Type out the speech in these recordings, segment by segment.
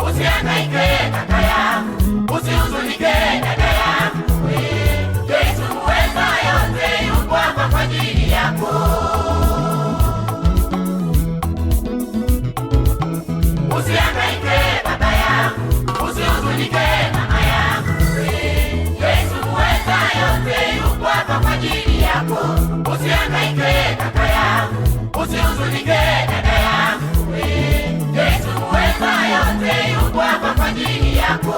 Usihangaike kaka yangu, usihuzunike dada yangu, Yesu muweza yote yupo hapa kwa ajili yako. Usihangaike baba yangu, usihuzunike mama yangu, Yesu muweza yote yupo hapa kwa ajili yako. Usihangaike kaka yangu, usihuzunike dada yangu, Yesu muweza yote yupo hapa kwa ajili yako.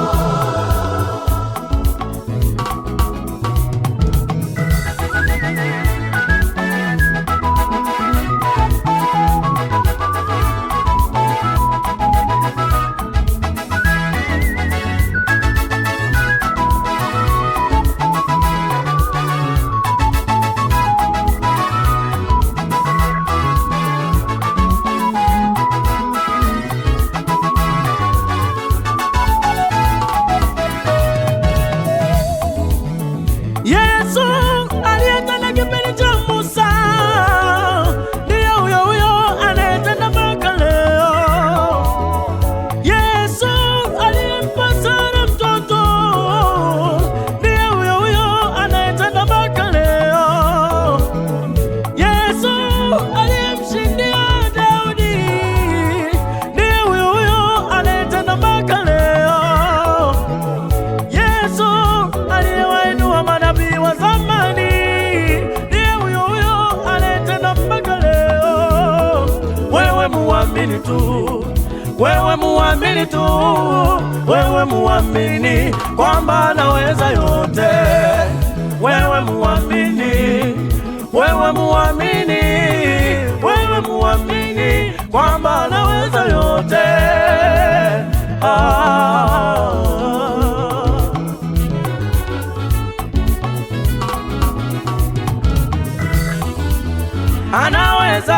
Yesu aliyetenda kipindi cha Musa ndiye huyo huyo anayetenda mpaka leo. Yesu aliyempa Sara mtoto ndiye huyo huyo anayetenda mpaka leo. Yesu aliyemshindia Daudi ndiye huyo huyo anayetenda mpaka leo. Yesu aliyewainua manabii wa zamani ndiye huyo huyo anayetenda mpaka leo. Wewe muamini tu, wewe muamini tu, wewe muamini kwamba anaweza yote. Wewe muamini, wewe muamini, wewe muamini kwamba anaweza yote. Anaweza